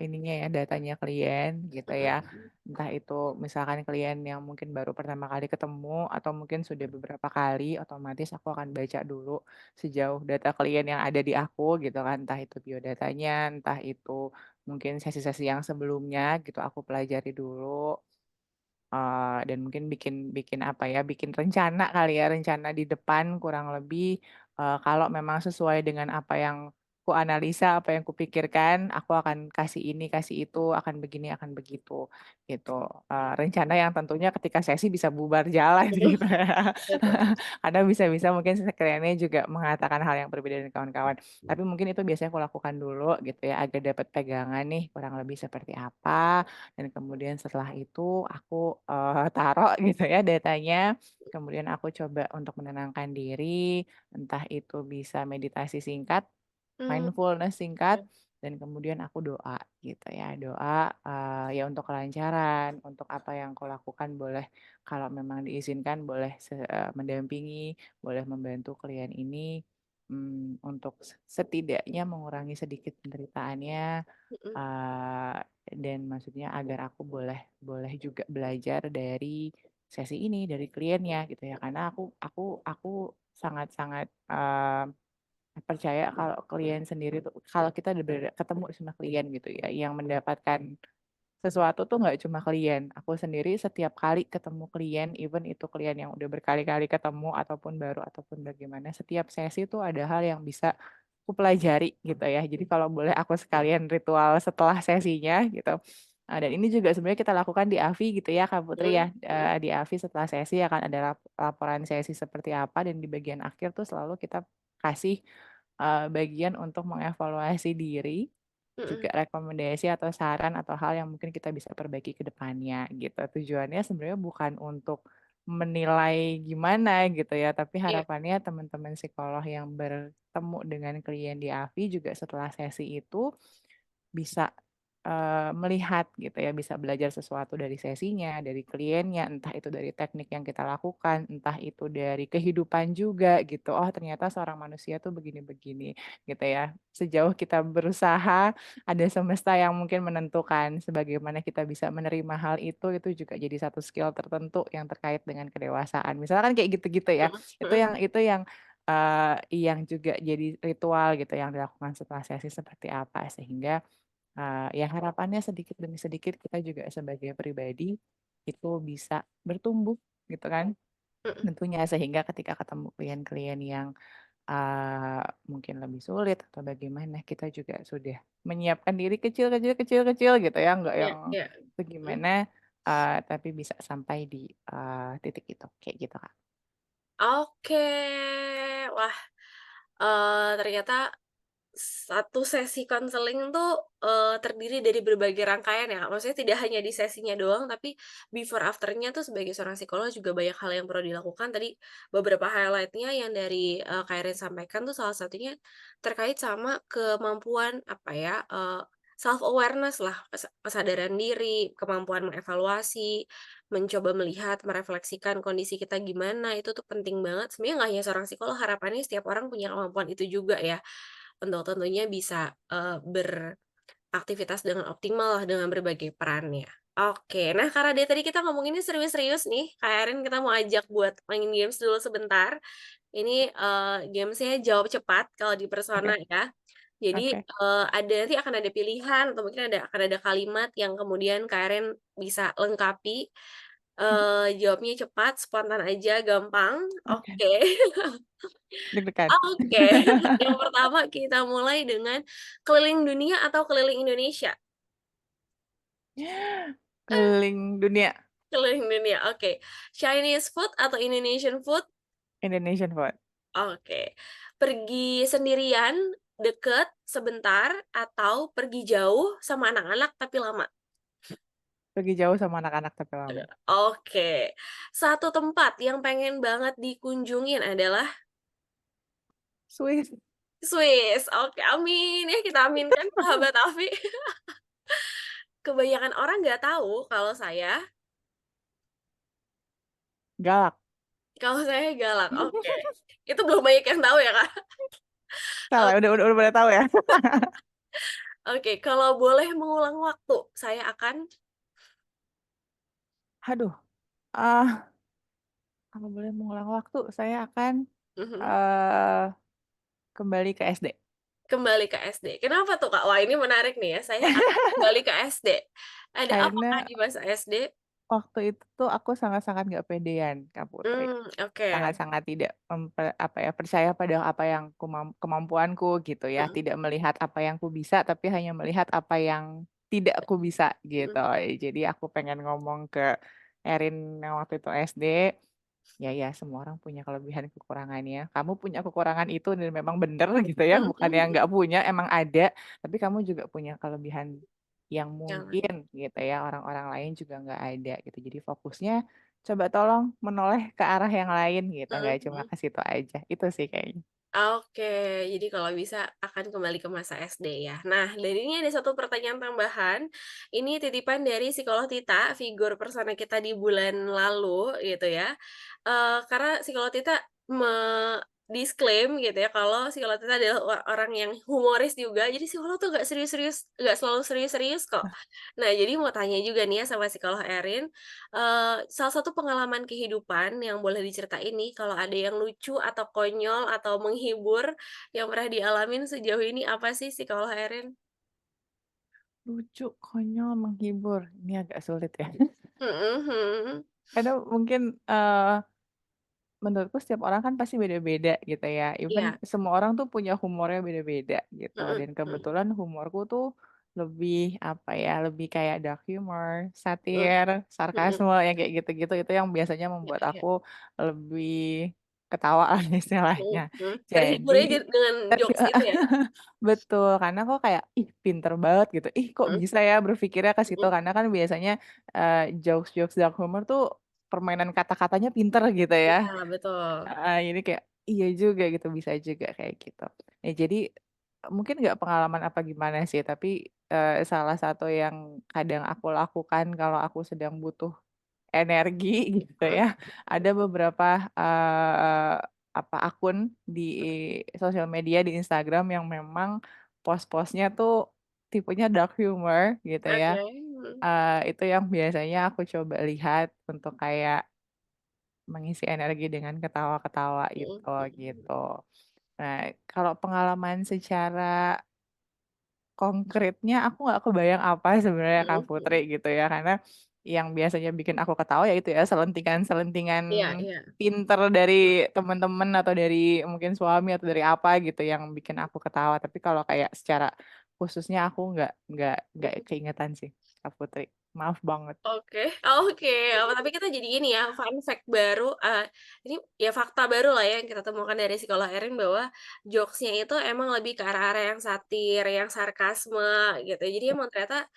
ininya ya, datanya klien gitu Mhm ya. mhm Entah itu misalkan klien yang mungkin baru pertama kali ketemu atau mungkin sudah beberapa kali, otomatis aku akan baca dulu sejauh data klien yang ada di aku gitu kan, entah itu biodatanya, entah itu mungkin sesi-sesi yang sebelumnya gitu, aku pelajari dulu. Dan mungkin bikin bikin apa ya, bikin rencana kali ya, rencana di depan kurang lebih, kalau memang sesuai dengan apa yang kuanalisa, apa yang kupikirkan, aku akan kasih ini, kasih itu, akan begini, akan begitu, gitu. Rencana yang tentunya ketika sesi bisa bubar jalan mhm, gitu ya. betul. Karena bisa-bisa mungkin si kliennya juga mengatakan hal yang berbeda dengan kawan-kawan. Tapi mungkin itu biasanya aku lakukan dulu gitu ya, agar dapat pegangan nih kurang lebih seperti apa, dan kemudian setelah itu aku, taruh gitu ya datanya, kemudian aku coba untuk menenangkan diri, entah itu bisa meditasi singkat, Mmm, mindfulness singkat, oke. dan kemudian aku doa gitu ya. Doa, ya untuk kelancaran, untuk apa yang kulakukan boleh kalau memang diizinkan boleh mendampingi, boleh membantu klien ini, untuk setidaknya mengurangi sedikit penderitaannya. Mhm Eee, dan maksudnya agar aku boleh boleh juga belajar dari sesi ini, dari kliennya gitu ya. Karena aku sangat-sangat, percaya kalau klien sendiri tuh kalau kita udah ketemu sama klien gitu ya, yang mendapatkan sesuatu tuh nggak cuma klien. Aku sendiri setiap kali ketemu klien, even itu klien yang udah berkali-kali ketemu ataupun baru ataupun bagaimana, setiap sesi tuh ada hal yang bisa aku pelajari gitu ya. Jadi kalau boleh aku sekalian ritual setelah sesinya gitu. Dan ini juga sebenarnya kita lakukan di AFI gitu ya Kak Putri Mhm ya. mhm Di AFI setelah sesi akan ada laporan sesi seperti apa dan di bagian akhir tuh selalu kita kasih, bagian untuk mengevaluasi diri mhm. juga rekomendasi atau saran atau hal yang mungkin kita bisa perbaiki ke depannya gitu. Tujuannya sebenarnya bukan untuk menilai gimana gitu ya, tapi Iya, harapannya teman-teman psikolog yang bertemu dengan klien di AFI juga setelah sesi itu bisa, melihat gitu ya, bisa belajar sesuatu dari sesinya, dari kliennya, entah itu dari teknik yang kita lakukan, entah itu dari kehidupan juga gitu. Oh ternyata seorang manusia tuh begini-begini gitu ya. Sejauh kita berusaha, ada semesta yang mungkin menentukan sebagaimana kita bisa menerima hal itu juga jadi satu skill tertentu yang terkait dengan kedewasaan. Misalkan kayak gitu-gitu ya, mhm itu mhm. yang juga jadi ritual gitu yang dilakukan setelah sesi seperti apa, sehingga ya harapannya sedikit demi sedikit kita juga sebagai pribadi, itu bisa bertumbuh gitu kan, Mhm tentunya sehingga ketika ketemu klien-klien yang, mungkin lebih sulit atau bagaimana, kita juga sudah menyiapkan diri kecil kecil kecil kecil gitu ya, nggak iya yang iya. Mhm. segimana, tapi bisa sampai di, titik itu, kayak gitu, Kak. Oke. Wah, ternyata satu sesi konseling tuh, terdiri dari berbagai rangkaian ya, maksudnya tidak hanya di sesinya doang, tapi before after-nya tuh sebagai seorang psikolog juga banyak hal yang perlu dilakukan. Tadi beberapa highlight-nya yang dari, Kak Irin sampaikan tuh salah satunya terkait sama kemampuan, apa ya, self awareness lah, kesadaran diri, kemampuan mengevaluasi, mencoba melihat, merefleksikan kondisi kita gimana, itu tuh penting banget. Sebenarnya nggak hanya seorang psikolog, harapannya setiap orang punya kemampuan itu juga ya. Untuk tentunya bisa, beraktivitas dengan optimal lah dengan berbagai perannya. Oke, nah karena dari tadi kita ngomonginnya serius-serius nih, Kak Erin kita mau ajak buat main games dulu sebentar. Ini, games-nya jawab cepat kalau di Persona Oke ya. Jadi, oke. nanti akan ada pilihan atau mungkin akan ada kalimat yang kemudian Kak Erin bisa lengkapi, Mhm, jawabnya cepat, spontan aja, gampang. oke, Oke. deg-degan. Oke, yang pertama kita mulai dengan keliling dunia atau keliling Indonesia? Keliling dunia, Keliling dunia, oke. Chinese food atau Indonesian food? Indonesian food. Oke. Pergi sendirian, deket, sebentar, atau pergi jauh sama anak-anak tapi lama? Pergi jauh sama anak-anak tapi lama. Oke. Satu tempat yang pengen banget dikunjungin adalah Swiss, Swiss. Oke, amin, ya kita aminkan sahabat Afi. Kebanyakan orang nggak tahu kalau galak. saya galak, oke. Itu belum banyak yang tahu ya, Kak? Salah, udah pada tahu ya? Oke, kalau boleh mengulang waktu, saya akan Aduh, kalau boleh mengulang waktu, saya akan, mhm, eee, kembali ke SD. kembali ke SD. Kenapa tuh, Kak? Wah, ini menarik nih ya, saya akan kembali ke SD. Ada apa, Kak, Karena di masa SD? waktu itu tuh aku sangat-sangat nggak pedean, Kak Putri. Oke. Sangat-sangat tidak apa ya, percaya pada apa yang kemampuanku gitu ya, Mhm tidak melihat apa yang ku bisa, tapi hanya melihat apa yang tidak aku bisa mhm gitu. Jadi aku pengen ngomong ke Erin yang waktu itu SD, ya ya semua orang punya kelebihan kekurangannya. Kamu punya kekurangan itu dan memang bener gitu ya, mhm bukan yang mhm. nggak punya, emang ada, tapi kamu juga punya kelebihan yang Jangan mungkin gitu ya, orang-orang lain juga nggak ada gitu. Jadi fokusnya coba tolong menoleh ke arah yang lain gitu, mhm nggak cuma mhm. ke situ aja. Itu sih kayaknya. Oke, jadi kalau bisa akan kembali ke masa SD ya. Nah, dari ini ada satu pertanyaan tambahan. Ini titipan dari psikolog Tita, figur persona kita di bulan lalu gitu ya. Karena psikolog Tita gitu ya kalau psikolog Tita adalah orang yang humoris juga. Jadi psikolog tuh nggak selalu serius-serius kok. Nah, jadi mau tanya juga nih ya sama psikolog Erin, salah satu pengalaman kehidupan yang boleh diceritain nih kalau ada yang lucu atau konyol atau menghibur yang pernah dialamin sejauh ini apa sih psikolog Erin? lucu, konyol, menghibur, ini agak sulit ya. Mhm mhm. Karena mungkin, menurutku setiap orang kan pasti beda-beda gitu ya, even Iya, semua orang tuh punya humornya beda-beda gitu, mhm dan mhm kebetulan humorku tuh lebih, apa ya, lebih kayak dark humor, mhm satir, mhm. sarkasme, yang kayak gitu-gitu, itu yang biasanya Iya membuat iya. aku lebih ketawa lah Mhm istilahnya. mhm. Terhiburnya Jadi dengan jokes itu ya? betul, karena kok kayak, "Ih, pinter banget," gitu, "Ih, kok Mhm bisa ya berpikirnya ke situ?" mhm. Karena kan biasanya, jokes-jokes dark humor tuh permainan kata-katanya pinter gitu ya. Iya betul. Heeh, jadi kayak, iya juga gitu, bisa juga kayak gitu. Ya jadi, mungkin nggak pengalaman apa gimana sih, tapi, salah satu yang kadang aku lakukan kalau aku sedang butuh energi gitu Mhm ya, ada beberapa, apa, akun di sosial media di Instagram yang memang post-post-nya tuh tipenya dark humor gitu oke, ya, mhm itu yang biasanya aku coba lihat untuk kayak mengisi energi dengan ketawa-ketawa mhm itu, mhm. gitu. Nah, kalau pengalaman secara konkretnya aku nggak kebayang apa sebenarnya Mhm Kak mhm. Putri gitu ya, karena yang biasanya bikin aku ketawa ya itu ya selentingan-selentingan Iya iya. pinter dari temen-temen atau dari mungkin suami atau dari apa gitu yang bikin aku ketawa. Tapi kalau kayak secara khususnya aku nggak Mhm. keingetan sih Kak Putri, maaf banget. Oke oke, tapi kita jadi ini ya, fun fact baru, ini ya fakta baru lah ya yang kita temukan dari psikolog Erin bahwa jokes-nya itu emang lebih ke arah-arah yang satir, yang sarkasme gitu. Jadi emang ternyata,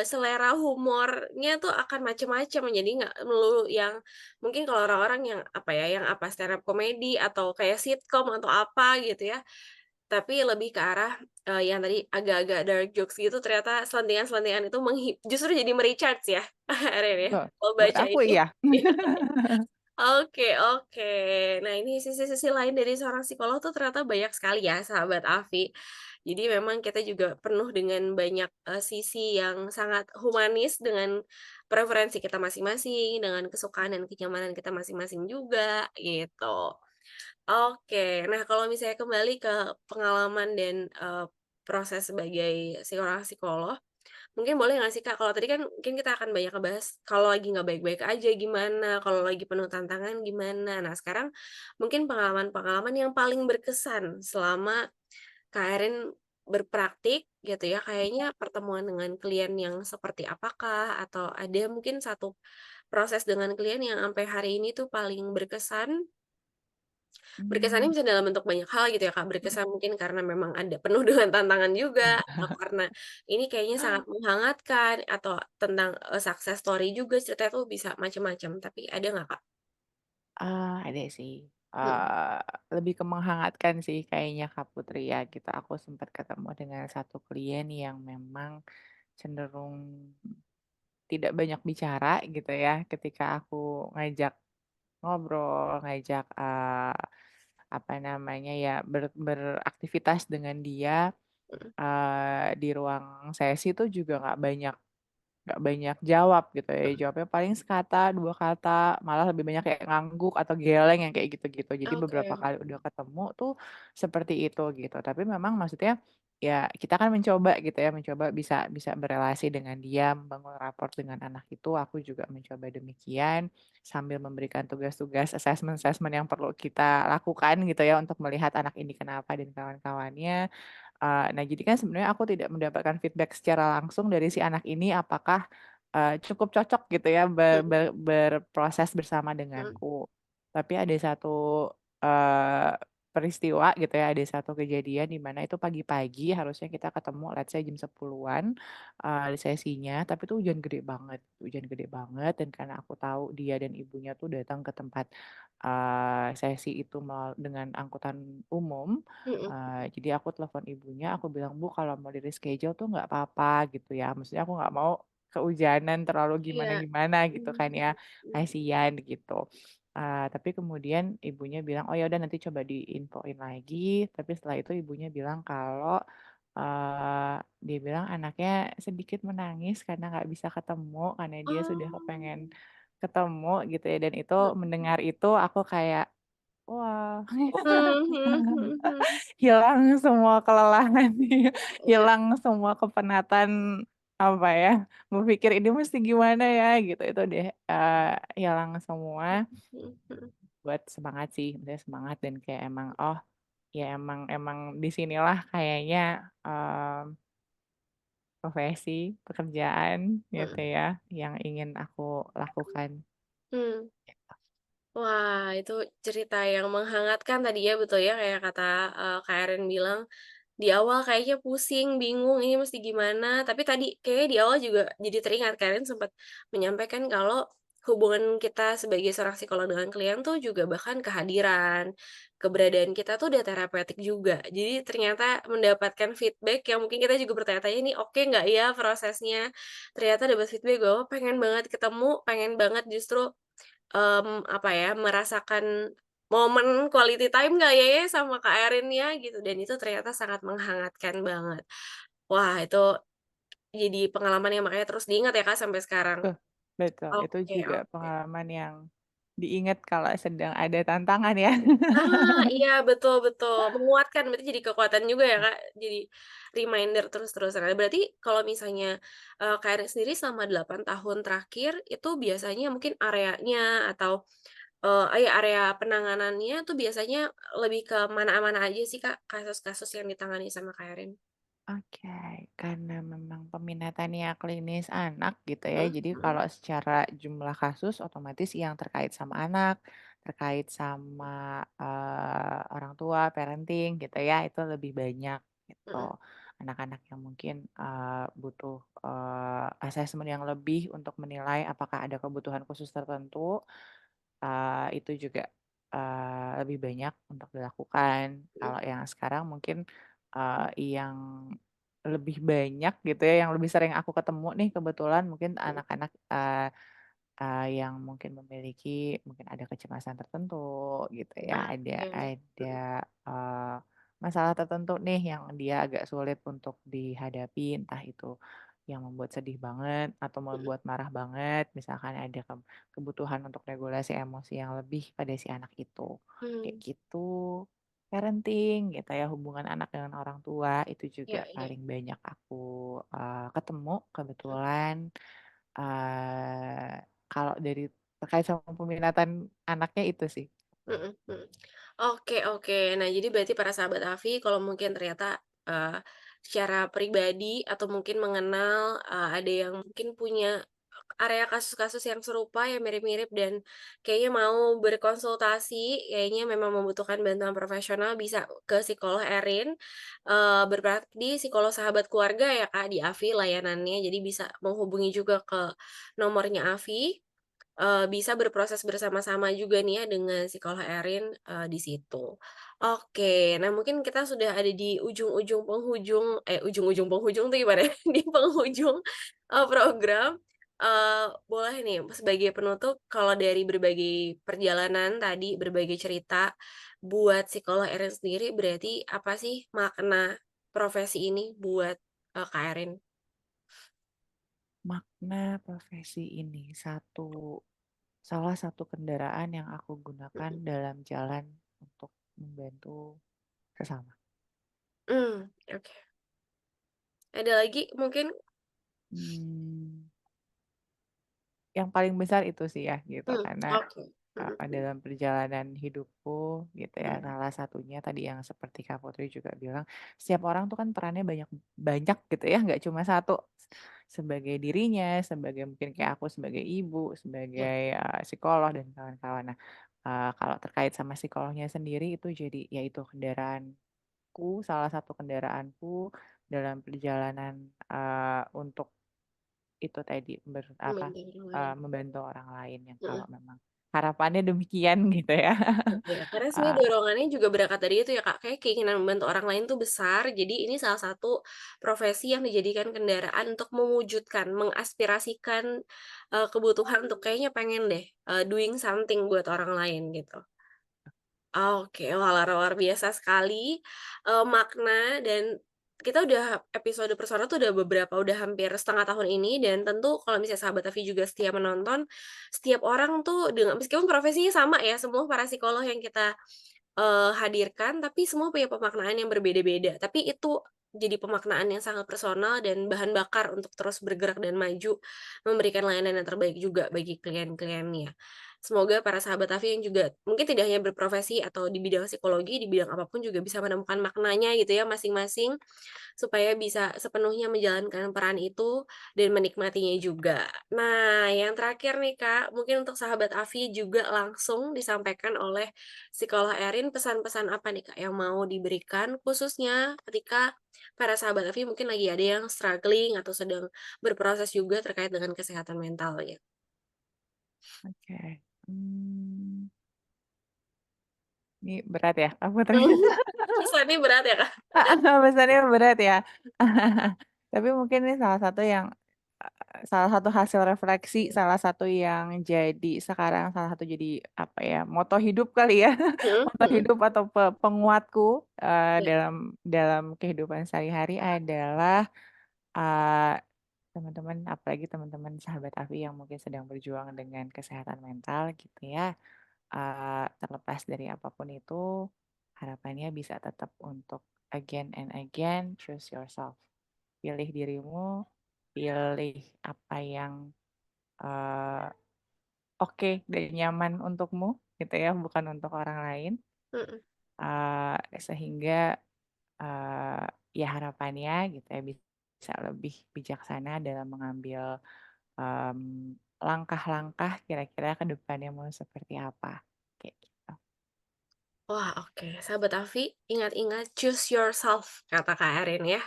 selera humornya tuh akan macem-macem, jadi nggak melulu yang mungkin kalau orang-orang yang apa ya, yang apa, stand up comedy atau kayak sitkom atau apa gitu ya, tapi lebih ke arah, yang tadi agak-agak dark jokes gitu ternyata selentingan-selentingan itu justru jadi me-recharge ya, Ren ya, Betul, kalau menurut baca aku ini. iya. Oke oke. Nah ini sisi-sisi lain dari seorang psikolog tuh ternyata banyak sekali ya sahabat Afi. Jadi memang kita juga penuh dengan banyak, sisi yang sangat humanis dengan preferensi kita masing-masing, dengan kesukaan dan kenyamanan kita masing-masing juga, gitu. Oke. Nah, kalau misalnya kembali ke pengalaman dan, proses sebagai seorang psikolog, mungkin boleh nggak sih, Kak, kalau tadi kan mungkin kita akan banyak ngebahas kalau lagi nggak baik-baik aja gimana, kalau lagi penuh tantangan gimana. Nah, sekarang mungkin pengalaman-pengalaman yang paling berkesan selama Kak Erin berpraktik gitu ya, kayaknya pertemuan dengan klien yang seperti apakah? Atau ada mungkin satu proses dengan klien yang sampai hari ini tuh paling berkesan? Berkesannya Mmm, bisa dalam bentuk banyak hal gitu ya, Kak, mhm. berkesan mungkin karena memang ada penuh dengan tantangan juga, atau karena ini kayaknya sangat menghangatkan, atau tentang, success story juga ceritanya tuh bisa macem-macem, tapi ada nggak, Kak? Ada sih, Mhm lebih ke menghangatkan sih kayaknya Kak Putri ya gitu. Aku sempat ketemu dengan satu klien yang memang cenderung tidak banyak bicara gitu ya ketika aku ngajak ngobrol, ngajak, apa namanya ya, beraktivitas dengan dia, mhm. di ruang sesi tuh juga nggak banyak jawab gitu ya, jawabnya paling sekata, 2 kata, malah lebih banyak kayak ngangguk atau geleng yang kayak gitu-gitu. Jadi beberapa Oke. kali udah ketemu tuh seperti itu gitu. Tapi memang maksudnya ya kita kan mencoba gitu ya, mencoba bisa bisa berelasi dengan dia, membangun rapor dengan anak itu, aku juga mencoba demikian, sambil memberikan tugas-tugas assessment-assessment yang perlu kita lakukan gitu ya untuk melihat anak ini kenapa dan kawan-kawannya. Nah jadi kan sebenarnya aku tidak mendapatkan feedback secara langsung dari si anak ini apakah, cukup cocok gitu ya Mhm berproses bersama mhm. denganku. Tapi ada satu, eee, peristiwa gitu ya, ada satu kejadian di mana itu pagi-pagi harusnya kita ketemu let's say jam 10.00-an, di sesinya, tapi itu hujan gede banget dan karena aku tahu dia dan ibunya tuh datang ke tempat, sesi itu dengan angkutan umum. Mhm. Jadi aku telepon ibunya, aku bilang, "Bu, kalau mau di-reschedule tuh nggak apa-apa," gitu ya. Maksudnya aku nggak mau kehujanan terlalu Iya. gimana-gimana gitu kan Mmm, ya, mhm. kasihan gitu. Tapi kemudian ibunya bilang, "Oh ya udah nanti coba diinfoin lagi," tapi setelah itu ibunya bilang kalau, dia bilang anaknya sedikit menangis karena nggak bisa ketemu, karena dia sudah Oh. kepengen ketemu gitu ya, dan itu Mhm mendengar itu aku kayak wah, Mhm mhm mhm. hilang semua kelelahan, Iya, hilang semua kepenatan, apa ya, berpikir ini mesti gimana ya gitu, itu deh, hilang semua mhm mhm. buat semangat sih, maksudnya semangat dan kayak emang, oh, ya emang emang di sinilah kayaknya, profesi, pekerjaan gitu Mhm. ya, yang ingin aku lakukan. Mmm. Wah, itu cerita yang menghangatkan tadi ya, betul ya, kayak kata, Kak Erin bilang, di awal kayaknya pusing, bingung ini mesti gimana, tapi tadi kayaknya di awal juga jadi teringat, Kak Erin sempat menyampaikan kalau hubungan kita sebagai seorang psikolog dengan klien tuh juga bahkan kehadiran, keberadaan kita tuh udah terapeutik juga. Jadi ternyata mendapatkan feedback yang mungkin kita juga bertanya-tanya, "Ini oke nggak ya prosesnya?" Ternyata dapat feedback bahwa pengen banget ketemu, pengen banget justru apa ya, merasakan momen quality time nggak ya sama Kak Erin ya gitu, dan itu ternyata sangat menghangatkan banget. Wah, itu jadi pengalaman yang makanya terus diingat ya Kak sampai sekarang. Betul betul, itu Oke juga oke. pengalaman yang diingat kalau sedang ada tantangan ya. Ah, iya betul betul, menguatkan berarti jadi kekuatan juga ya Kak, jadi reminder terus-terusan. Nah berarti kalau misalnya, Kak Erin sendiri selama 8 tahun terakhir itu biasanya mungkin areanya atau iya, area penanganannya tuh biasanya lebih ke mana-mana aja sih, Kak, kasus-kasus yang ditangani sama Kak Erin? Oke, karena memang peminatannya klinis anak gitu ya, Mhm jadi mhm kalau secara jumlah kasus otomatis yang terkait sama anak, terkait sama, orang tua, parenting gitu ya, itu lebih banyak gitu. mhm Anak-anak yang mungkin, butuh, asesmen yang lebih untuk menilai apakah ada kebutuhan khusus tertentu, itu juga, lebih banyak untuk dilakukan. mhm Kalau yang sekarang mungkin, yang lebih banyak gitu ya, yang lebih sering aku ketemu nih kebetulan mungkin mhm. anak-anak, yang mungkin memiliki mungkin ada kecemasan tertentu gitu ya, Ah, oke. Mhm masalah tertentu nih yang dia agak sulit untuk dihadapi, entah itu yang membuat sedih banget atau mhm membuat marah banget, misalkan ada kebutuhan untuk regulasi emosi yang lebih pada si anak itu, kayak mhm. gitu. Parenting gitu ya, hubungan anak dengan orang tua itu Iya juga iya. paling banyak aku, ketemu Mhm kebetulan. Kalau dari terkait sama peminatan anaknya itu sih. mhm mhm. Oke oke. Nah, jadi berarti para sahabat Afi kalau mungkin ternyata, secara pribadi atau mungkin mengenal, ada yang mungkin punya area kasus-kasus yang serupa, yang mirip-mirip dan kayaknya mau berkonsultasi, kayaknya memang membutuhkan bantuan profesional, bisa ke psikolog Erin, berpraktik di psikolog sahabat keluarga ya, Kak, di Afi layanannya. Jadi bisa menghubungi juga ke nomornya Afi, bisa berproses bersama-sama juga nih ya dengan psikolog Erin, di situ. Oke, nah mungkin kita sudah ada di ujung-ujung penghujung ujung-ujung penghujung tuh gimana ya? Di penghujung, program, boleh nih sebagai penutup kalau dari berbagai perjalanan tadi, berbagai cerita, buat psikolog Erin sendiri berarti apa sih makna profesi ini buat, Kak Erin? Makna profesi ini, salah satu kendaraan yang aku gunakan Mhm. dalam jalan untuk membantu sesama. Oke. Ada lagi mungkin? Mmm, yang paling besar itu sih ya gitu, karena Oke. Mhm mhm Dalam perjalanan hidupku gitu ya, mhm. salah satunya tadi yang seperti Kak Putri juga bilang, setiap orang tuh kan perannya banyak banyak gitu ya, nggak cuma satu. Sebagai dirinya, sebagai mungkin kayak aku sebagai ibu, Ya, sebagai, psikolog dan kawan-kawan. Nah, kalau terkait sama psikolognya sendiri itu jadi ya itu kendaraanku, salah satu kendaraanku dalam perjalanan, untuk itu tadi membantu orang lain. membantu orang lain yang kalau Mhm. memang harapannya demikian gitu ya. Iya, karena sebenarnya Eee, dorongannya juga berangkat dari itu ya, Kak, kayak keinginan membantu orang lain tuh besar, jadi ini salah satu profesi yang dijadikan kendaraan untuk mewujudkan, mengaspirasikan, kebutuhan untuk kayaknya pengen deh, doing something buat orang lain gitu. Oke, wah luar biasa sekali, makna dan kita udah episode Persona tuh udah beberapa, udah hampir setengah tahun ini dan tentu kalau misalnya sahabat Avi juga setia menonton, setiap orang tuh dengan meskipun profesinya sama ya, semua para psikolog yang kita hadirkan, tapi semua punya pemaknaan yang berbeda-beda. Tapi itu jadi pemaknaan yang sangat personal dan bahan bakar untuk terus bergerak dan maju, memberikan layanan yang terbaik juga bagi klien-kliennya. Semoga para sahabat Afi yang juga mungkin tidak hanya berprofesi atau di bidang psikologi, di bidang apapun juga bisa menemukan maknanya gitu ya masing-masing, supaya bisa sepenuhnya menjalankan peran itu dan menikmatinya juga. Nah, yang terakhir nih Kak, mungkin untuk sahabat Afi juga langsung disampaikan oleh psikolog Erin, pesan-pesan apa nih Kak yang mau diberikan khususnya ketika para sahabat Afi mungkin lagi ada yang struggling atau sedang berproses juga terkait dengan kesehatan mentalnya? Oke. Ini berat ya, aku tanya. Pesannya berat ya Kak? Pesannya berat ya. Tapi mungkin ini salah satu yang, salah satu hasil refleksi, salah satu yang jadi sekarang salah satu jadi, apa ya, moto hidup kali ya, Mhm moto mhm. hidup atau penguatku, Iya. dalam dalam kehidupan sehari-hari adalah, eee, teman-teman, apalagi teman-teman sahabat Afi yang mungkin sedang berjuang dengan kesehatan mental gitu ya. Terlepas dari apapun itu, harapannya bisa tetap untuk again and again choose yourself. Pilih dirimu, pilih apa yang, eee, oke dan nyaman untukmu gitu ya, bukan untuk orang lain, Mhm. sehingga, eee, ya harapannya gitu ya bisa lebih bijaksana dalam mengambil, langkah-langkah kira-kira ke depannya mau seperti apa, kayak gitu. Wah, oke. Sahabat Afi, ingat-ingat choose yourself, kata Kak Erin ya.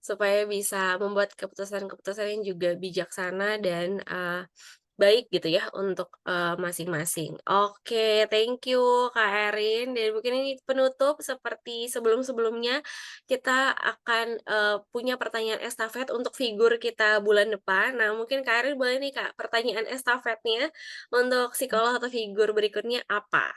Supaya bisa membuat keputusan-keputusan yang juga bijaksana dan, baik gitu ya untuk, masing-masing. Oke, thank you Kak Erin, dan mungkin ini penutup seperti sebelum-sebelumnya, kita akan, punya pertanyaan estafet untuk figur kita bulan depan. Nah, mungkin Kak Erin boleh nih Kak, pertanyaan estafetnya untuk psikolog atau figur berikutnya apa?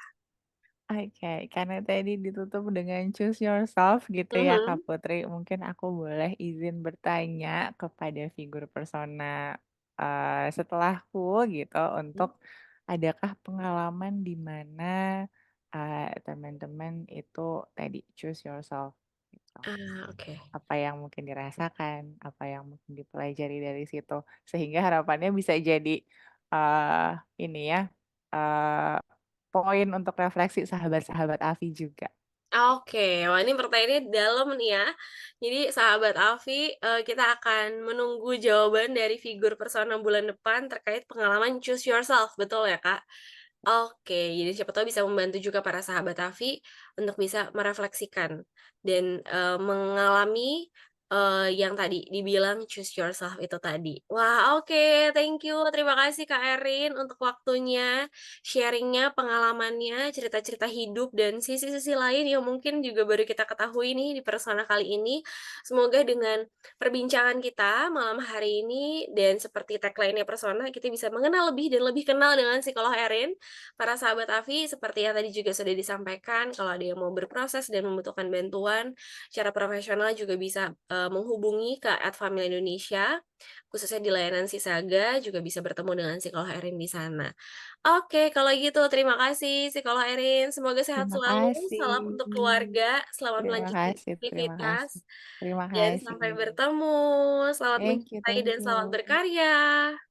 Oke, karena tadi ditutup dengan choose yourself gitu ya Mhm. Kak Putri, mungkin aku boleh izin bertanya kepada figur persona, setelahku gitu Mhm. untuk adakah pengalaman di mana, teman-teman itu tadi choose yourself gitu? Ah, oke. Apa yang mungkin dirasakan, apa yang mungkin dipelajari dari situ, sehingga harapannya bisa jadi, ini ya, eee, poin untuk refleksi sahabat-sahabat Afi juga. Oke, wah ini pertanyaannya dalam nih ya. Jadi sahabat Alfi, kita akan menunggu jawaban dari figur persona bulan depan terkait pengalaman choose yourself, betul ya, Kak? Oke, jadi siapa tahu bisa membantu juga para sahabat Afi untuk bisa merefleksikan dan, mengalami, yang tadi dibilang choose yourself itu tadi. Wah, oke, thank you, terima kasih Kak Erin untuk waktunya, sharing-nya, pengalamannya, cerita-cerita hidup, dan sisi-sisi lain yang mungkin juga baru kita ketahui nih di Persona kali ini. Semoga dengan perbincangan kita malam hari ini dan seperti tagline-nya Persona, kita bisa mengenal lebih dan lebih kenal dengan psikolog Erin. Para sahabat Afi, seperti yang tadi juga sudah disampaikan, kalau ada yang mau berproses dan membutuhkan bantuan secara profesional juga bisa, menghubungi ke @family Indonesia, khususnya di layanan Sisaga, juga bisa bertemu dengan psikolog Erin di sana. Oke, kalau gitu terima kasih psikolog Erin, semoga sehat Terima selalu, kasih. salam untuk keluarga, selamat Terima melanjutkan kasih terima kasih. aktivitas, Terima dan kasih. sampai bertemu. Selamat Thank you mencintai thank dan selamat you. berkarya.